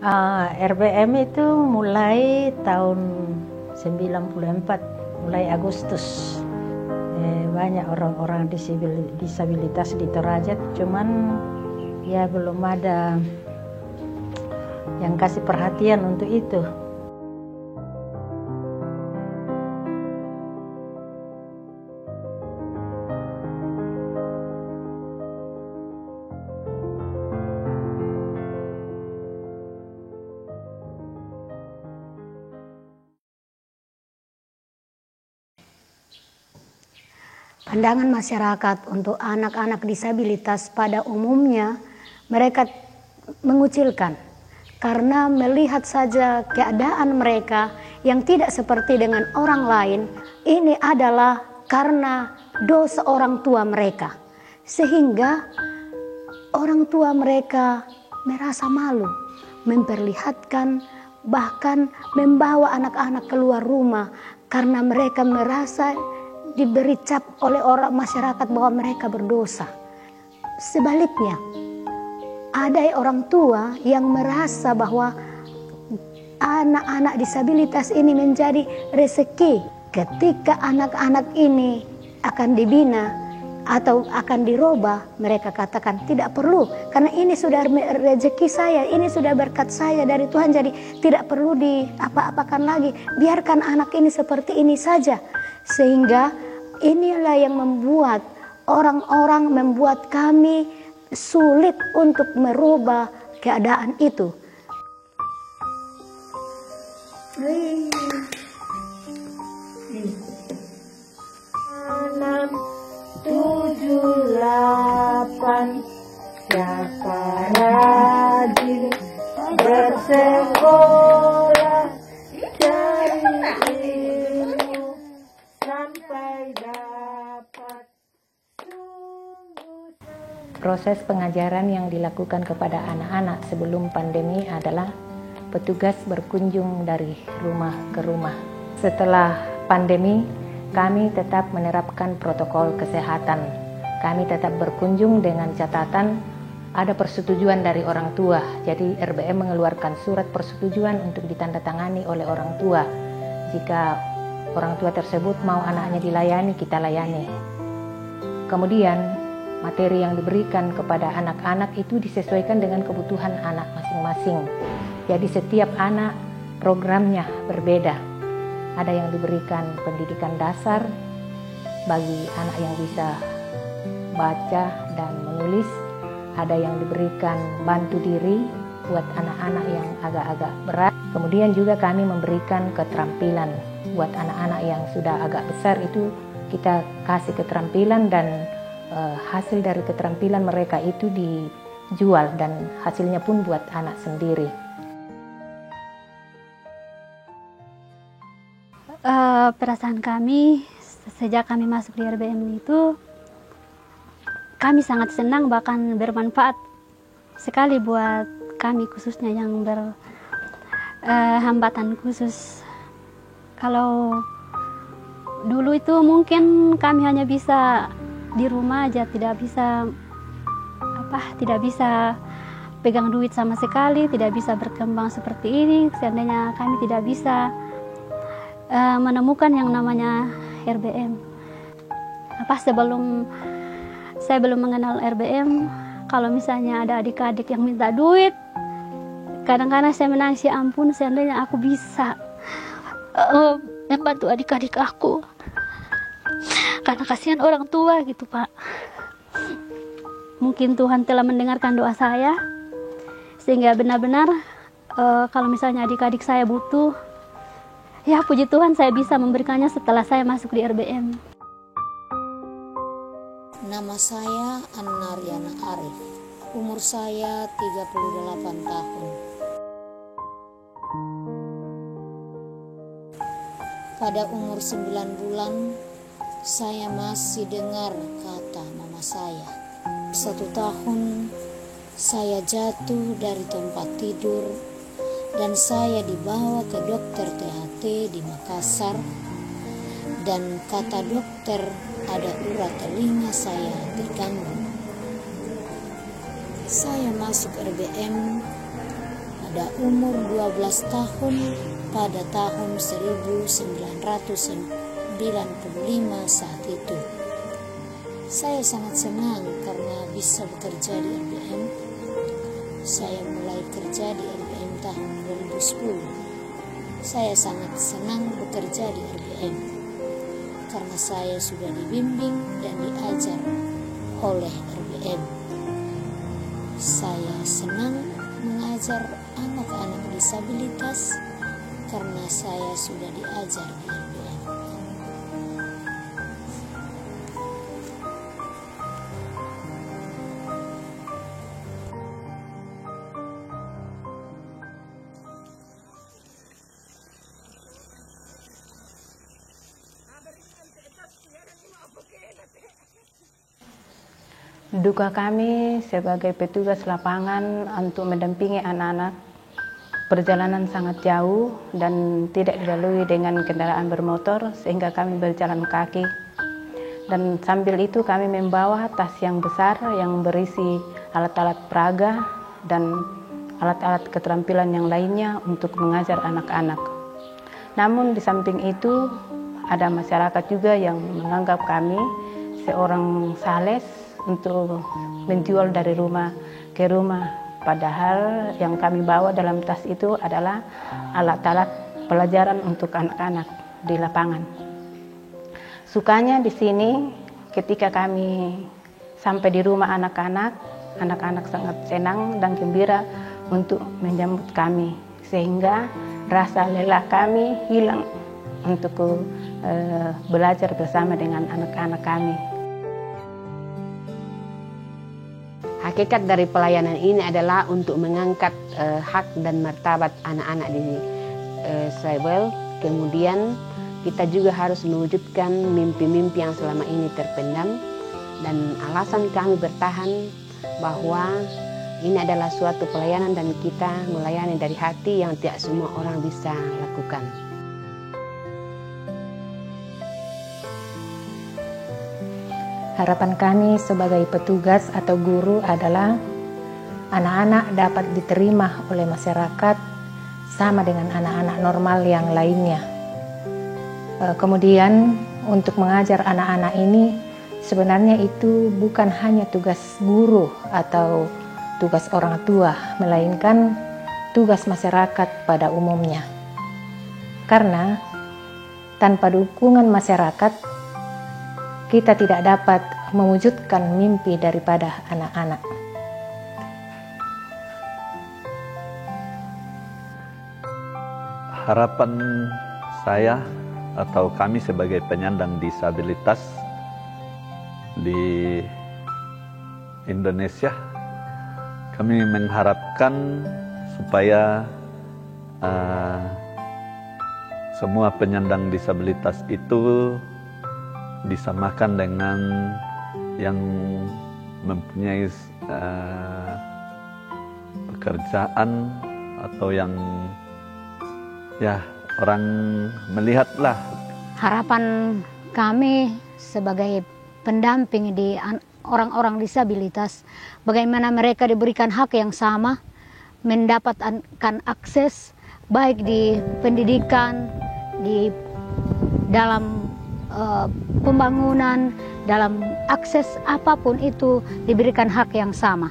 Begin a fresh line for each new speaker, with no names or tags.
RBM itu mulai tahun 94, mulai Agustus. Banyak orang-orang disabilitas di Toraja, cuman ya belum ada yang kasih perhatian untuk itu.
Pandangan masyarakat untuk anak-anak disabilitas pada umumnya mereka mengucilkan karena melihat saja keadaan mereka yang tidak seperti dengan orang lain. Ini adalah karena dosa orang tua mereka, sehingga orang tua mereka merasa malu memperlihatkan, bahkan membawa anak-anak keluar rumah karena mereka merasa diberi cap oleh orang masyarakat bahwa mereka berdosa. Sebaliknya, ada orang tua yang merasa bahwa anak-anak disabilitas ini menjadi rezeki. Ketika anak-anak ini akan dibina atau akan dirubah, mereka katakan tidak perlu, karena ini sudah rezeki saya, ini sudah berkat saya dari Tuhan, jadi tidak perlu diapa-apakan lagi, biarkan anak ini seperti ini saja. Sehingga inilah yang membuat orang-orang, membuat kami sulit untuk merubah keadaan itu.
Enam, tujuh, delapan, siapa rajin bersekolah cari ilmu sampai dapat.
Proses pengajaran yang dilakukan kepada anak-anak sebelum pandemi adalah petugas berkunjung dari rumah ke rumah. Setelah pandemi, kami tetap menerapkan protokol kesehatan. Kami tetap berkunjung dengan catatan ada persetujuan dari orang tua. Jadi RBM mengeluarkan surat persetujuan untuk ditandatangani oleh orang tua. Jika orang tua tersebut mau anaknya dilayani, kita layani. Kemudian materi yang diberikan kepada anak-anak itu disesuaikan dengan kebutuhan anak masing-masing. Jadi setiap anak programnya berbeda. Ada yang diberikan pendidikan dasar bagi anak yang bisa baca dan menulis. Ada yang diberikan bantu diri buat anak-anak yang agak-agak berat. Kemudian juga kami memberikan keterampilan buat anak-anak yang sudah agak besar, itu kita kasih keterampilan dan hasil dari keterampilan mereka itu dijual dan hasilnya pun buat anak sendiri.
Perasaan kami sejak kami masuk di RBM itu, kami sangat senang, bahkan bermanfaat sekali buat kami khususnya yang berhambatan khusus. Kalau dulu itu mungkin kami hanya bisa di rumah aja, tidak bisa pegang duit sama sekali, tidak bisa berkembang seperti ini. Seandainya kami tidak bisa menemukan yang namanya RBM. Sebelum saya belum mengenal RBM, kalau misalnya ada adik-adik yang minta duit, kadang-kadang saya menangis, ya ampun, seandainya aku bisa membantu adik-adik aku. Karena kasihan orang tua gitu, Pak. Mungkin Tuhan telah mendengarkan doa saya, sehingga benar-benar kalau misalnya adik-adik saya butuh, ya puji Tuhan saya bisa memberikannya setelah saya masuk di RBM.
Nama saya Anna Riana Arif. Umur saya 38 tahun. Pada umur 9 bulan, saya masih dengar kata mama saya. 1 tahun, saya jatuh dari tempat tidur dan saya dibawa ke dokter THT di Makassar. Dan kata dokter, ada urat telinga saya terganggu. Saya masuk RBM pada umur 12 tahun pada tahun 1995 saat itu. Saya sangat senang karena bisa bekerja di RBM. Saya mulai kerja di RBM tahun 2010. Saya sangat senang bekerja di RBM karena saya sudah dibimbing dan diajar oleh RBM. Saya senang mengajar anak-anak disabilitas karena saya sudah diajar di RBM.
Duka kami sebagai petugas lapangan untuk mendampingi anak-anak, perjalanan sangat jauh dan tidak dilalui dengan kendaraan bermotor sehingga kami berjalan kaki. Dan sambil itu kami membawa tas yang besar yang berisi alat-alat peraga dan alat-alat keterampilan yang lainnya untuk mengajar anak-anak. Namun di samping itu ada masyarakat juga yang menganggap kami seorang sales untuk menjual dari rumah ke rumah. Padahal yang kami bawa dalam tas itu adalah alat-alat pelajaran untuk anak-anak di lapangan. Sukanya di sini ketika kami sampai di rumah anak-anak, anak-anak sangat senang dan gembira untuk menyambut kami. Sehingga rasa lelah kami hilang untuk belajar bersama dengan anak-anak kami.
Hakikat dari pelayanan ini adalah untuk mengangkat hak dan martabat anak-anak di Israel. Kemudian kita juga harus mewujudkan mimpi-mimpi yang selama ini terpendam. Dan alasan kami bertahan bahwa ini adalah suatu pelayanan dan kita melayani dari hati yang tidak semua orang bisa lakukan.
Harapan kami sebagai petugas atau guru adalah anak-anak dapat diterima oleh masyarakat sama dengan anak-anak normal yang lainnya. Kemudian untuk mengajar anak-anak ini sebenarnya itu bukan hanya tugas guru atau tugas orang tua, melainkan tugas masyarakat pada umumnya. Karena tanpa dukungan masyarakat kita tidak dapat mewujudkan mimpi daripada anak-anak.
Harapan saya atau kami sebagai penyandang disabilitas di Indonesia, kami mengharapkan supaya semua penyandang disabilitas itu disamakan dengan yang mempunyai pekerjaan atau yang orang melihatlah.
Harapan kami sebagai pendamping di orang-orang disabilitas, bagaimana mereka diberikan hak yang sama, mendapatkan akses baik di pendidikan, di dalam pembangunan, dalam akses apapun itu diberikan hak yang sama.